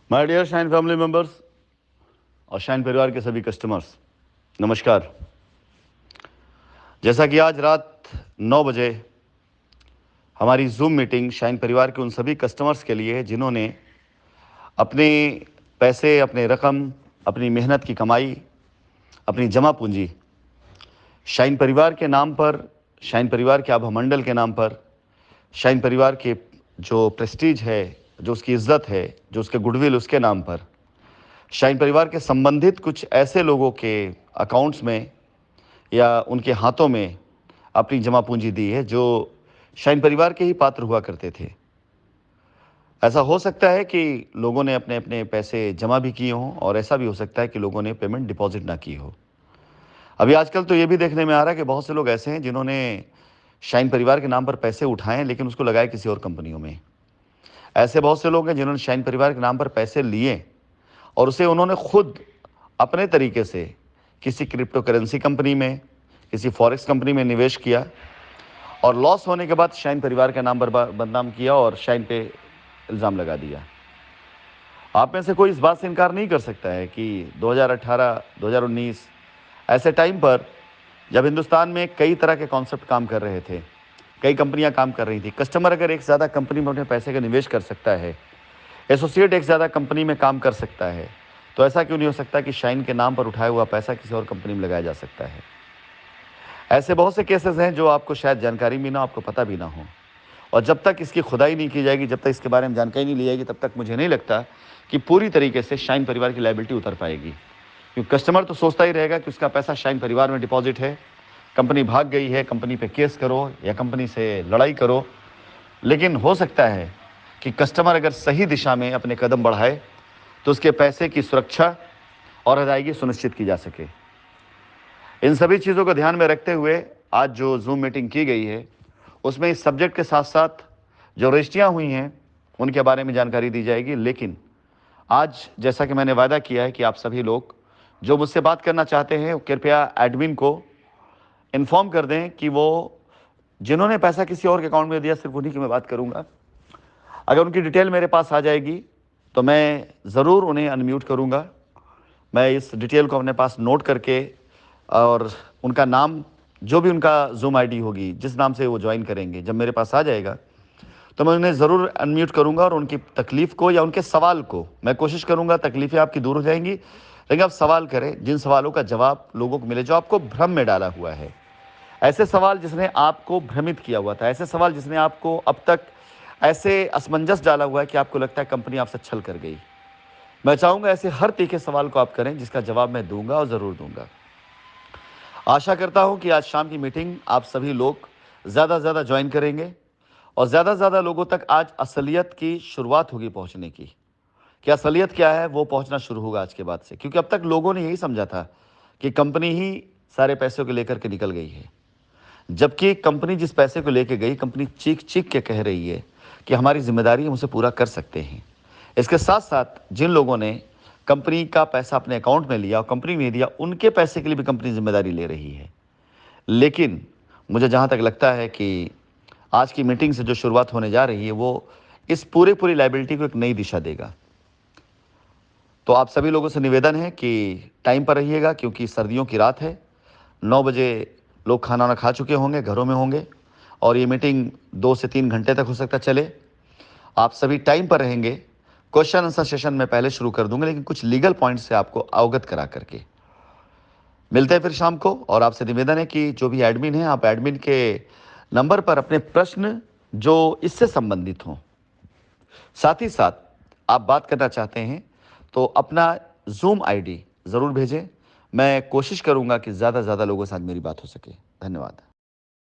My dear Shine family members और Shine परिवार के सभी कस्टमर्स, नमस्कार। जैसा कि आज रात 9 बजे हमारी जूम मीटिंग शाइन परिवार के उन सभी कस्टमर्स के लिए है जिन्होंने अपने पैसे, अपने रकम, अपनी मेहनत की कमाई, अपनी जमा पूंजी शाइन परिवार के नाम पर, शाइन परिवार के आभा मंडल के नाम पर, शाइन परिवार के जो प्रेस्टीज है, जो उसकी इज्जत है, जो उसके गुडविल, उसके नाम पर शाइन परिवार के संबंधित कुछ ऐसे लोगों के अकाउंट्स में या उनके हाथों में अपनी जमा पूंजी दी है जो शाइन परिवार के ही पात्र हुआ करते थे। ऐसा हो सकता है कि लोगों ने अपने अपने पैसे जमा भी किए हों और ऐसा भी हो सकता है कि लोगों ने पेमेंट डिपॉजिट ना की हो। अभी आजकल तो ये भी देखने में आ रहा है कि बहुत से लोग ऐसे हैं जिन्होंने शाइन परिवार के नाम पर पैसे उठाए लेकिन उसको लगाए किसी और कंपनियों में। ऐसे बहुत से लोग हैं जिन्होंने शाइन परिवार के नाम पर पैसे लिए और उसे उन्होंने खुद अपने तरीके से किसी क्रिप्टो करेंसी कंपनी में, किसी फॉरेक्स कंपनी में निवेश किया और लॉस होने के बाद शाइन परिवार के नाम पर बदनाम किया और शाइन पे इल्ज़ाम लगा दिया। आप में से कोई इस बात से इनकार नहीं कर सकता है कि 2018, 2019 ऐसे टाइम पर जब हिंदुस्तान में कई तरह के कॉन्सेप्ट काम कर रहे थे, कई कंपनियां काम कर रही थी। कस्टमर अगर एक ज़्यादा कंपनी में अपने पैसे का निवेश कर सकता है, एसोसिएट एक ज़्यादा कंपनी में काम कर सकता है, तो ऐसा क्यों नहीं हो सकता कि शाइन के नाम पर उठाया हुआ पैसा किसी और कंपनी में लगाया जा सकता है। ऐसे बहुत से केसेस हैं जो आपको शायद जानकारी भी ना, आपको पता भी ना हो, और जब तक इसकी खुदाई नहीं की जाएगी, जब तक इसके बारे में जानकारी नहीं ली जाएगी, तब तक मुझे नहीं लगता कि पूरी तरीके से शाइन परिवार की लायबिलिटी उतर पाएगी। क्योंकि कस्टमर तो सोचता ही रहेगा कि उसका पैसा शाइन परिवार में डिपॉजिट है, कंपनी भाग गई है, कंपनी पे केस करो या कंपनी से लड़ाई करो। लेकिन हो सकता है कि कस्टमर अगर सही दिशा में अपने कदम बढ़ाए तो उसके पैसे की सुरक्षा और अदायगी सुनिश्चित की जा सके। इन सभी चीज़ों को ध्यान में रखते हुए आज जो जूम मीटिंग की गई है उसमें इस सब्जेक्ट के साथ साथ जो रजिस्ट्रियाँ हुई हैं उनके बारे में जानकारी दी जाएगी। लेकिन आज जैसा कि मैंने वादा किया है कि आप सभी लोग जो मुझसे बात करना चाहते हैं कृपया एडमिन को इन्फॉर्म कर दें कि वो जिन्होंने पैसा किसी और के अकाउंट में दिया सिर्फ उन्हीं की मैं बात करूंगा। अगर उनकी डिटेल मेरे पास आ जाएगी तो मैं ज़रूर उन्हें अनम्यूट करूंगा। मैं इस डिटेल को अपने पास नोट करके और उनका नाम, जो भी उनका जूम आईडी होगी, जिस नाम से वो ज्वाइन करेंगे, जब मेरे पास आ जाएगा तो मैं उन्हें ज़रूर अनम्यूट करूंगा और उनकी तकलीफ़ को या उनके सवाल को मैं कोशिश करूंगा, तकलीफ़ें आपकी दूर हो जाएंगी। लेकिन आप सवाल करें, जिन सवालों का जवाब लोगों को मिले जो आपको भ्रम में डाला हुआ है, ऐसे सवाल जिसने आपको भ्रमित किया हुआ था, ऐसे सवाल जिसने आपको अब तक ऐसे असमंजस डाला हुआ है कि आपको लगता है कंपनी आपसे छल कर गई। मैं चाहूँगा ऐसे हर तीखे सवाल को आप करें जिसका जवाब मैं दूंगा और ज़रूर दूंगा। आशा करता हूँ कि आज शाम की मीटिंग आप सभी लोग ज़्यादा से ज़्यादा ज्वाइन करेंगे और ज़्यादा से ज़्यादा लोगों तक आज असलियत की शुरुआत होगी पहुँचने की। कि असलियत क्या है वो पहुँचना शुरू होगा आज के बाद से, क्योंकि अब तक लोगों ने यही समझा था कि कंपनी ही सारे पैसों को लेकर के निकल गई है। जबकि कंपनी जिस पैसे को लेके गई, कंपनी चीख चीख के कह रही है कि हमारी जिम्मेदारी हम उसे पूरा कर सकते हैं। इसके साथ साथ जिन लोगों ने कंपनी का पैसा अपने अकाउंट में लिया और कंपनी नहीं दिया, उनके पैसे के लिए भी कंपनी जिम्मेदारी ले रही है। लेकिन मुझे जहाँ तक लगता है कि आज की मीटिंग से जो शुरुआत होने जा रही है वो इस पूरी लायबिलिटी को एक नई दिशा देगा। तो आप सभी लोगों से निवेदन है कि टाइम पर रहिएगा, क्योंकि सर्दियों की रात है। 9 बजे लोग खाना वाना खा चुके होंगे, घरों में होंगे, और ये मीटिंग 2 से 3 घंटे तक हो सकता चले। आप सभी टाइम पर रहेंगे। क्वेश्चन आंसर सेशन में पहले शुरू कर दूंगा, लेकिन कुछ लीगल पॉइंट से आपको अवगत करा करके मिलते हैं फिर शाम को। और आपसे निवेदन है कि जो भी एडमिन है, आप एडमिन के नंबर पर अपने प्रश्न जो इससे संबंधित हों, साथ ही साथ आप बात करना चाहते हैं तो अपना जूम आईडी ज़रूर भेजें। मैं कोशिश करूंगा कि ज़्यादा से ज़्यादा लोगों के साथ मेरी बात हो सके। धन्यवाद।